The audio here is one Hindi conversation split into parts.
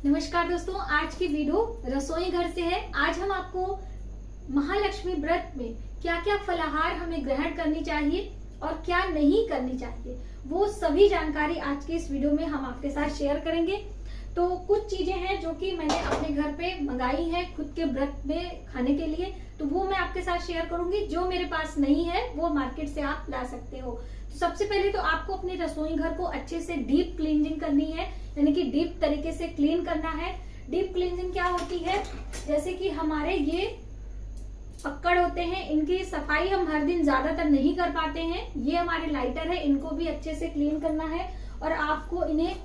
नमस्कार दोस्तों, आज की वीडियो रसोई घर से है। आज हम आपको महालक्ष्मी व्रत में क्या क्या फलाहार हमें ग्रहण करनी चाहिए और क्या नहीं करनी चाहिए, वो सभी जानकारी आज के इस वीडियो में हम आपके साथ शेयर करेंगे। तो कुछ चीजें हैं जो कि मैंने अपने घर पे मंगाई है खुद के व्रत में खाने के लिए, तो वो मैं आपके साथ शेयर करूंगी। जो मेरे पास नहीं है वो मार्केट से आप ला सकते हो। तो सबसे पहले तो आपको अपने रसोई घर को अच्छे से डीप क्लीनिंग करनी है, यानी कि डीप तरीके से क्लीन करना है। डीप क्लीनिंग क्या होती है, जैसे कि हमारे ये पक्कड़ होते हैं, इनकी सफाई हम हर दिन ज्यादातर नहीं कर पाते हैं। ये हमारे लाइटर है, इनको भी अच्छे से क्लीन करना है और आपको इन्हें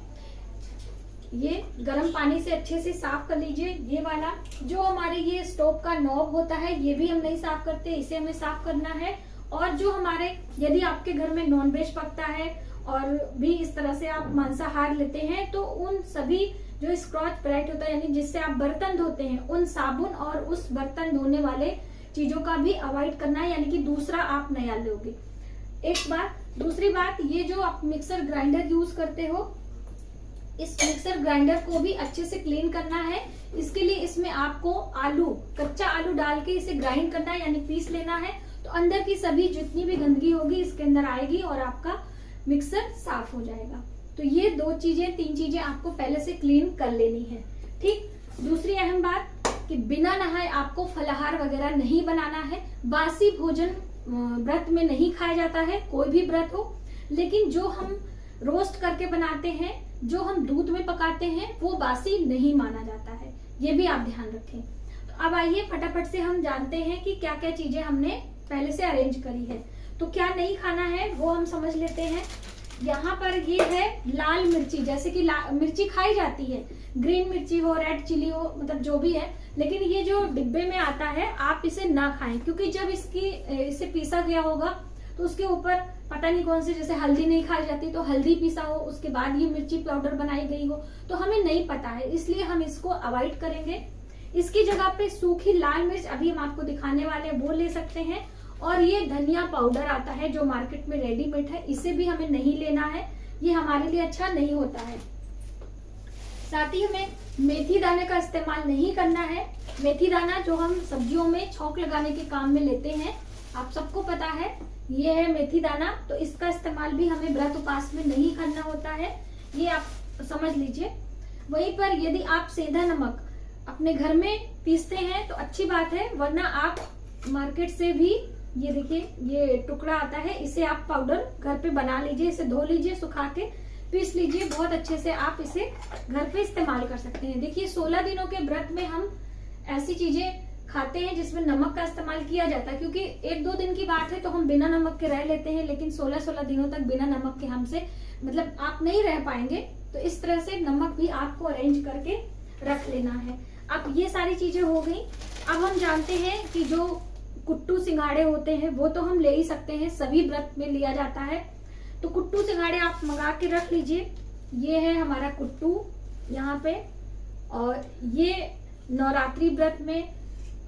ये गर्म पानी से अच्छे से साफ कर लीजिए। ये वाला जो हमारे ये स्टोव का नॉब होता है, ये भी हम नहीं साफ करते, इसे हमें साफ करना है। और जो हमारे, यदि आपके घर में नॉनवेज पकता है और भी इस तरह से आप मांसाहार लेते हैं, तो उन सभी जो स्क्रॉच ब्राइट होता है, यानी जिससे आप बर्तन धोते हैं, उन साबुन और उस बर्तन धोने वाले चीजों का भी अवॉइड करना है, यानी कि दूसरा आप नया लोगे। एक बात। दूसरी बात, ये जो आप मिक्सर ग्राइंडर यूज करते हो, इस मिक्सर ग्राइंडर को भी अच्छे से क्लीन करना है। इसके लिए इसमें आपको कच्चा आलू डाल के इसे ग्राइंड करना है, यानी पीस लेना है। तो अंदर की सभी जितनी भी गंदगी होगी इसके अंदर आएगी और आपका मिक्सर साफ हो जाएगा। तो ये तीन चीजें आपको पहले से क्लीन कर लेनी है। ठीक। दूसरी अहम बात कि बिना नहाए आपको फलाहार वगैरह नहीं बनाना है। बासी भोजन व्रत में नहीं खाया जाता है, कोई भी व्रत हो। लेकिन जो हम रोस्ट करके बनाते हैं, जो हम दूध में पकाते हैं, वो बासी नहीं माना जाता है। ये भी आप ध्यान रखें। तो अब आइए फटाफट से हम जानते हैं कि क्या क्या चीजें हमने पहले से अरेंज करी है। तो क्या नहीं खाना है वो हम समझ लेते हैं। यहाँ पर ये है लाल मिर्ची, जैसे कि मिर्ची खाई जाती है, ग्रीन मिर्ची हो, रेड चिली हो, मतलब जो भी है। लेकिन ये जो डिब्बे में आता है आप इसे ना खाएं, क्योंकि जब इसे पीसा गया होगा तो उसके ऊपर पता नहीं कौन सी, जैसे हल्दी नहीं खाई जाती तो हल्दी पीसा हो, उसके बाद ये मिर्ची पाउडर बनाई गई हो, तो हमें नहीं पता है, इसलिए हम इसको अवॉइड करेंगे। इसकी जगह पे सूखी लाल मिर्च अभी हम आपको दिखाने वाले हैं, वो ले सकते हैं। और ये धनिया पाउडर आता है जो मार्केट में रेडीमेड है, इसे भी हमें नहीं लेना है, ये हमारे लिए अच्छा नहीं होता है। साथ ही हमें मेथी दाने का इस्तेमाल नहीं करना है। मेथी दाना जो हम सब्जियों में छौंक लगाने के काम में लेते हैं, आप सबको पता है, ये है मेथी दाना। तो इसका इस्तेमाल भी हमें व्रत उपास में नहीं करना होता है, ये आप समझ लीजिए। वहीं पर यदि आप सेंधा नमक अपने घर में पीसते हैं तो अच्छी बात है, वरना आप मार्केट से भी, ये देखिए ये टुकड़ा आता है, इसे आप पाउडर घर पे बना लीजिए, इसे धो लीजिए, सुखा के पीस लीजिए, बहुत अच्छे से आप इसे घर पे इस्तेमाल कर सकते हैं। देखिए 16 दिनों के व्रत में हम ऐसी चीजें खाते हैं जिसमें नमक का इस्तेमाल किया जाता है, क्योंकि 1-2 दिन की बात है तो हम बिना नमक के रह लेते हैं, लेकिन 16 दिनों तक बिना नमक के हमसे, मतलब आप नहीं रह पाएंगे। तो इस तरह से नमक भी आपको अरेंज करके रख लेना है। अब ये सारी चीजें हो गई। अब हम जानते हैं कि जो कुट्टू सिंघाड़े होते हैं वो तो हम ले ही सकते हैं, सभी व्रत में लिया जाता है। तो कुट्टू सिंघाड़े आप मंगा के रख लीजिए। ये है हमारा कुट्टू यहाँ पे, और ये नवरात्रि व्रत में,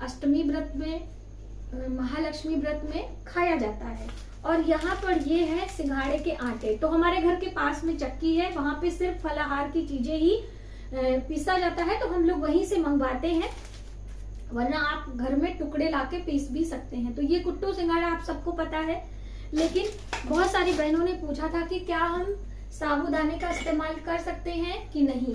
अष्टमी व्रत में, महालक्ष्मी व्रत में खाया जाता है। और यहाँ पर ये है सिंघाड़े के आटे। तो हमारे घर के पास में चक्की है, वहां पे सिर्फ फलाहार की चीजें ही पीसा जाता है, तो हम लोग वहीं से मंगवाते हैं, वरना आप घर में टुकड़े लाके पीस भी सकते हैं। तो ये कुट्टू सिंघाड़ा आप सबको पता है। लेकिन बहुत सारी बहनों ने पूछा था कि क्या हम साबूदाने का इस्तेमाल कर सकते हैं कि नहीं।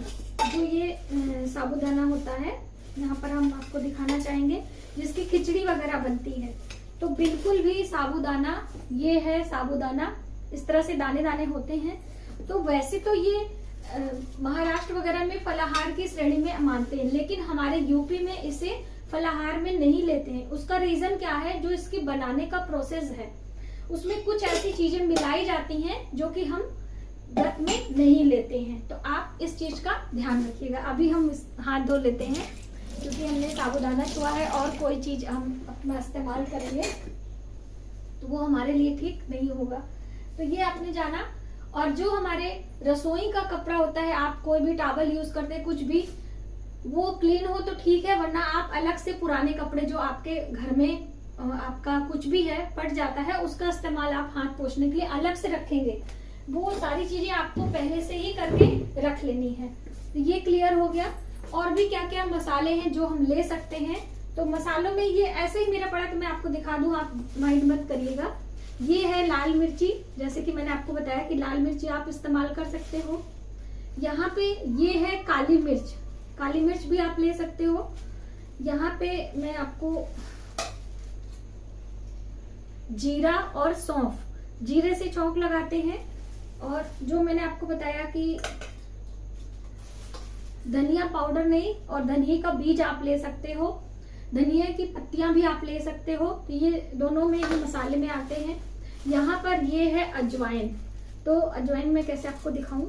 जो ये साबूदाना होता है, यहाँ पर हम आपको दिखाना चाहेंगे, जिसकी खिचड़ी वगैरह बनती है, तो बिल्कुल भी साबूदाना, ये है साबूदाना, इस तरह से दाने दाने होते हैं। तो वैसे तो ये महाराष्ट्र वगैरह में फलाहार की श्रेणी में मानते हैं, लेकिन हमारे यूपी में इसे फलाहार में नहीं लेते हैं। उसका रीजन क्या है, जो इसके बनाने का प्रोसेस है उसमें कुछ ऐसी चीजें मिलाई जाती हैं जो कि हम व्रत में नहीं लेते हैं। तो आप इस चीज का ध्यान रखिएगा। अभी हम हाथ धो लेते हैं, क्योंकि हमने साबूदाना छुआ है और कोई चीज हम अपना इस्तेमाल करेंगे तो वो हमारे लिए ठीक नहीं होगा। तो ये आपने जाना। और जो हमारे रसोई का कपड़ा होता है, आप कोई भी टॉवल यूज करते हैं, कुछ भी, वो क्लीन हो तो ठीक है, वरना आप अलग से पुराने कपड़े जो आपके घर में आपका कुछ भी है फट जाता है, उसका इस्तेमाल आप हाथ पोंछने के लिए अलग से रखेंगे। वो सारी चीजें आपको पहले से ही करके रख लेनी है। तो ये क्लियर हो गया। और भी क्या क्या मसाले हैं जो हम ले सकते हैं। तो मसालों में ये ऐसे ही मेरा पड़ा कि मैं आपको दिखा दूं, आप माइंड मत करिएगा। ये है लाल मिर्ची, जैसे कि मैंने आपको बताया कि लाल मिर्ची आप इस्तेमाल कर सकते हो। यहाँ पे ये है काली मिर्च, काली मिर्च भी आप ले सकते हो। यहाँ पे मैं आपको जीरा और सौंफ, जीरे से छौंक लगाते हैं। और जो मैंने आपको बताया कि धनिया पाउडर नहीं, और धनिया का बीज आप ले सकते हो, धनिया की पत्तियां भी आप ले सकते हो। तो ये दोनों में ही मसाले में आते हैं। यहाँ पर ये है अजवाइन, तो अजवाइन मैं कैसे आपको दिखाऊं।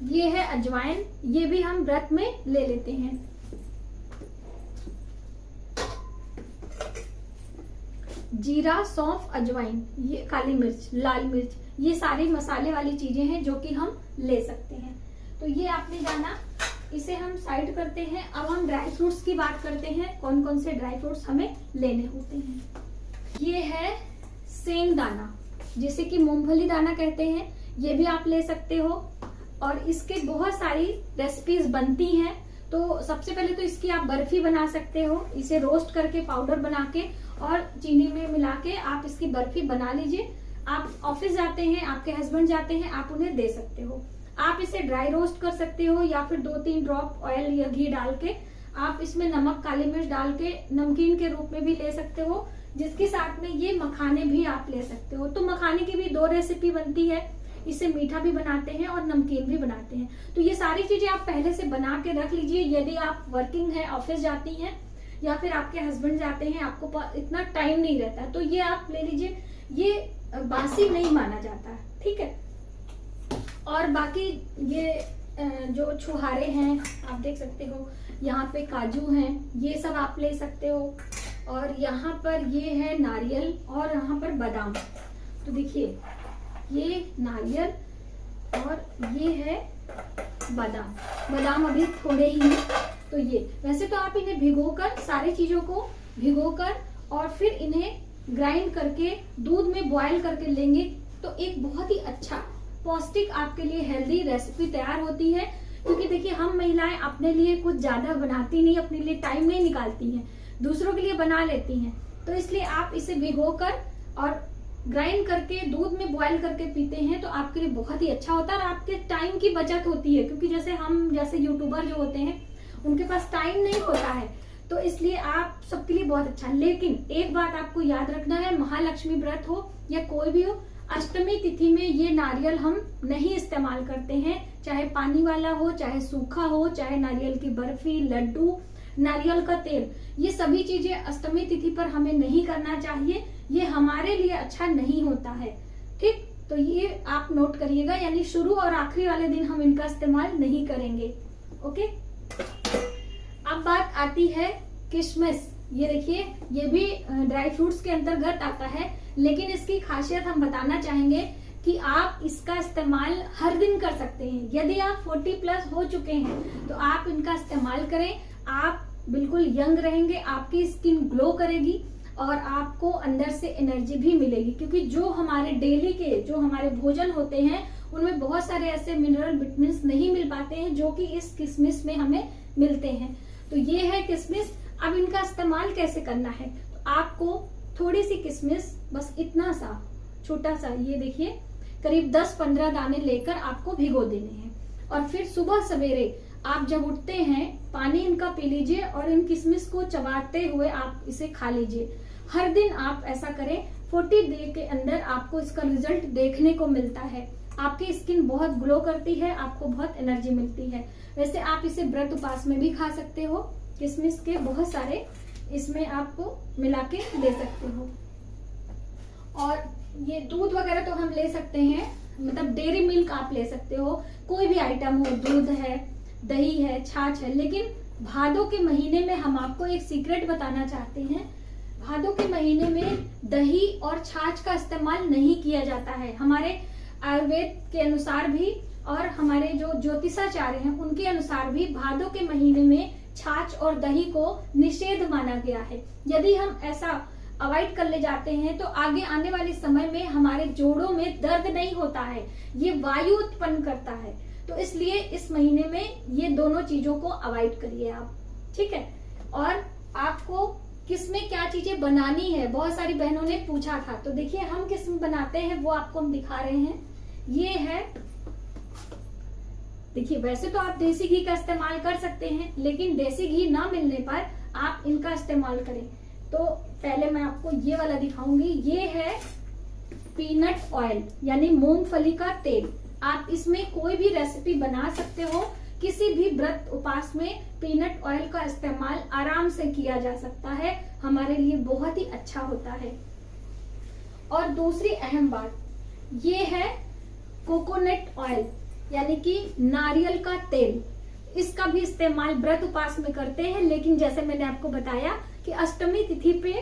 ये है अजवाइन, ये भी हम व्रत में ले लेते हैं। जीरा, सौंफ, अजवाइन, ये काली मिर्च, लाल मिर्च, ये सारी मसाले वाली चीजें हैं जो कि हम ले सकते हैं। तो ये आपने जाना, इसे हम साइड करते हैं। अब हम ड्राई फ्रूट्स की बात करते हैं, कौन कौन से ड्राई फ्रूट्स हमें लेने होते हैं। ये है सेंग दाना, जिसे कि मूंगफली दाना कहते हैं, ये भी आप ले सकते हो। और इसके बहुत सारी रेसिपीज बनती हैं। तो सबसे पहले तो इसकी आप बर्फी बना सकते हो, इसे रोस्ट करके पाउडर बना के और चीनी में मिला के आप इसकी बर्फी बना लीजिए। आप ऑफिस जाते हैं, आपके हस्बैंड जाते हैं, आप उन्हें दे सकते हो। आप इसे ड्राई रोस्ट कर सकते हो, या फिर 2-3 ड्रॉप ऑयल या घी डाल के आप इसमें नमक, काली मिर्च डाल के नमकीन के रूप में भी ले सकते हो, जिसके साथ में ये मखाने भी आप ले सकते हो। तो मखाने की भी 2 रेसिपी बनती है, इसे मीठा भी बनाते हैं और नमकीन भी बनाते हैं। तो ये सारी चीजें आप पहले से बना के रख लीजिए। यदि आप वर्किंग है, ऑफिस जाती हैं, या फिर आपके हस्बैंड जाते हैं, आपको इतना टाइम नहीं रहता, तो ये आप ले लीजिए। ये बासी नहीं माना जाता है, ठीक है। और बाकी ये जो छुहारे हैं आप देख सकते हो, यहाँ पे काजू हैं, ये सब आप ले सकते हो। और यहाँ पर ये है नारियल, और यहाँ पर बादाम। तो देखिए, ये नारियल और ये है बादाम, बादाम अभी थोड़े ही हैं। तो ये वैसे तो आप इन्हें भिगोकर, सारी चीजों को भिगोकर और फिर इन्हें ग्राइंड करके दूध में बॉईल करके लेंगे, तो एक बहुत ही अच्छा पौष्टिक आपके लिए हेल्दी रेसिपी तैयार होती है। क्योंकि देखिए, हम महिलाएं अपने लिए कुछ ज्यादा बनाती नहीं, अपने लिए टाइम नहीं निकालती हैं, दूसरों के लिए बना लेती हैं। तो इसलिए आप इसे भिगोकर और ग्राइंड करके दूध में बॉईल करके पीते हैं, तो आपके लिए बहुत ही अच्छा होता है और आपके टाइम की बचत होती है। क्योंकि जैसे हम जैसे यूट्यूबर जो होते हैं, उनके पास टाइम नहीं होता है, तो इसलिए आप सबके लिए बहुत अच्छा। लेकिन एक बात आपको याद रखना है, महालक्ष्मी व्रत हो या कोई भी हो, अष्टमी तिथि में ये नारियल हम नहीं इस्तेमाल करते हैं। चाहे पानी वाला हो, चाहे सूखा हो, चाहे नारियल की बर्फी, लड्डू, नारियल का तेल, ये सभी चीजें अष्टमी तिथि पर हमें नहीं करना चाहिए। ये हमारे लिए अच्छा नहीं होता है, ठीक। तो ये आप नोट करिएगा, यानी शुरू और आखिरी वाले दिन हम इनका इस्तेमाल नहीं करेंगे, ओके। अब बात आती है किशमिश। ये देखिए, ये भी ड्राई फ्रूट्स के अंतर्गत आता है, लेकिन इसकी खासियत हम बताना चाहेंगे कि आप इसका इस्तेमाल हर दिन कर सकते हैं। यदि आप 40+ हो चुके हैं तो आप इनका इस्तेमाल करें। आप बिल्कुल यंग रहेंगे, आपकी स्किन ग्लो करेगी और आपको अंदर से एनर्जी भी मिलेगी। क्योंकि जो हमारे डेली के जो हमारे भोजन होते हैं, उनमें बहुत सारे ऐसे मिनरल, विटामिन नहीं मिल पाते हैं जो कि इस किशमिश में हमें मिलते हैं। तो ये है किशमिश। अब इनका इस्तेमाल कैसे करना है, तो आपको थोड़ी सी किशमिश, बस इतना सा छोटा सा, ये देखिए करीब 10-15 दाने लेकर आपको भिगो देने हैं। और फिर सुबह सवेरे आप जब उठते हैं, पानी इनका पी लीजिए और इन किशमिश को चबाते हुए आप इसे खा लीजिए। हर दिन आप ऐसा करें। 40 डे के अंदर आपको इसका रिजल्ट देखने को मिलता है। आपकी स्किन बहुत ग्लो करती है, आपको बहुत एनर्जी मिलती है। वैसे आप इसे व्रत उपास में भी खा सकते हो। किशमिश के बहुत सारे इसमें आपको मिला के ले सकते हो। और ये दूध वगैरह तो हम ले सकते हैं, मतलब डेयरी मिल्क आप ले सकते हो, कोई भी आइटम हो, दूध है, दही है, छाछ है। लेकिन भादों के महीने में हम आपको एक सीक्रेट बताना चाहते हैं। भादों के महीने में दही और छाछ का इस्तेमाल नहीं किया जाता है। हमारे आयुर्वेद के अनुसार भी और हमारे जो ज्योतिषाचार्य हैं उनके अनुसार भी भादों के महीने में छाछ और दही को निषेध माना गया है। यदि हम ऐसा अवॉइड कर ले जाते हैं तो आगे आने वाले समय में हमारे जोड़ों में दर्द नहीं होता है, ये वायु उत्पन्न करता है। तो इसलिए इस महीने में ये दोनों चीजों को अवॉइड करिए आप, ठीक है। और आपको किसमें क्या चीजें बनानी है, बहुत सारी बहनों ने पूछा था, तो देखिए हम किसमें बनाते हैं वो आपको हम दिखा रहे हैं। ये है, देखिए वैसे तो आप देसी घी का इस्तेमाल कर सकते हैं, लेकिन देसी घी ना मिलने पर आप इनका इस्तेमाल करें। तो पहले मैं आपको ये वाला दिखाऊंगी। ये है पीनट ऑयल यानी मूंगफली का तेल। आप इसमें कोई भी रेसिपी बना सकते हो, किसी भी व्रत उपास में पीनट ऑयल का इस्तेमाल आराम से किया जा सकता है, हमारे लिए बहुत ही अच्छा होता है। और दूसरी अहम बात ये है कोकोनट ऑयल यानी कि नारियल का तेल। इसका भी इस्तेमाल व्रत उपास में करते हैं, लेकिन जैसे मैंने आपको बताया कि अष्टमी तिथि पे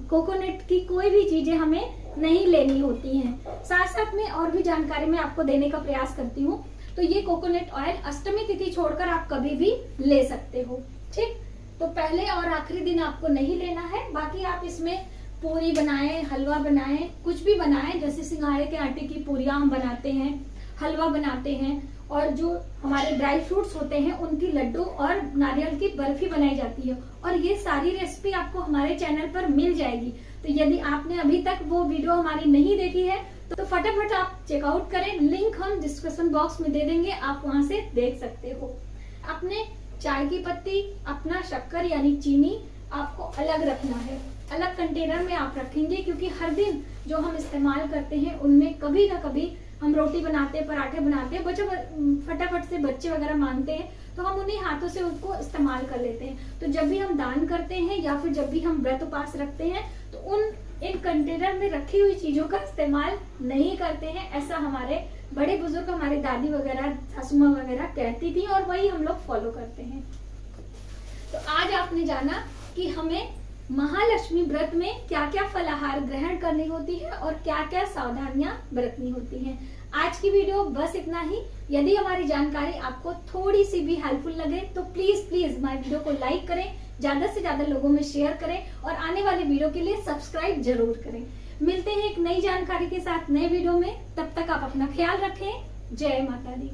कोकोनट की कोई भी चीजें हमें नहीं लेनी होती हैं। साथ साथ में और भी जानकारी मैं आपको देने का प्रयास करती हूँ। तो ये कोकोनट ऑयल अष्टमी तिथि छोड़कर आप कभी भी ले सकते हो, ठीक। तो पहले और आखिरी दिन आपको नहीं लेना है, बाकी आप इसमें पूरी बनाएं, हलवा बनाएं, कुछ भी बनाएं। जैसे सिंघाड़े के आटे की पूरियां हम बनाते हैं, हलवा बनाते हैं, और जो हमारे ड्राई फ्रूट्स होते हैं उनकी लड्डू और नारियल की बर्फी बनाई जाती है। और ये सारी रेसिपी आपको हमारे चैनल पर मिल जाएगी। तो यदि आपने अभी तक वो वीडियो हमारी नहीं देखी है तो फटाफट आप चेकआउट करें, लिंक हम डिस्क्रिप्शन बॉक्स में दे देंगे, आप वहां से देख सकते हो। अपने चाय की पत्ती, अपना शक्कर यानी चीनी आपको अलग रखना है, अलग कंटेनर में आप रखेंगे, क्योंकि हर दिन जो हम इस्तेमाल करते हैं उनमें कभी ना कभी हम रोटी बनाते हैं, पराठे बनाते हैं, बच्चे फटाफट से बच्चे वगैरह मांगते हैं तो हम उन्हीं हाथों से उसको इस्तेमाल कर लेते हैं। तो जब भी हम दान करते हैं या फिर जब भी हम व्रत उपास रखते हैं तो इन कंटेनर में रखी हुई चीजों का इस्तेमाल नहीं करते हैं। ऐसा हमारे बड़े बुजुर्ग, हमारी दादी वगैरह, सासुमां वगैरह कहती थी और वही हम लोग फॉलो करते हैं। तो आज आपने जाना कि हमें महालक्ष्मी व्रत में क्या क्या फलाहार ग्रहण करनी होती है और क्या क्या सावधानियां बरतनी होती हैं। आज की वीडियो बस इतना ही। यदि हमारी जानकारी आपको थोड़ी सी भी हेल्पफुल लगे तो प्लीज हमारी वीडियो को लाइक करें, ज्यादा से ज्यादा लोगों में शेयर करें और आने वाले वीडियो के लिए सब्सक्राइब जरूर करें। मिलते हैं एक नई जानकारी के साथ नए वीडियो में, तब तक आप अपना ख्याल रखें। जय माता दी।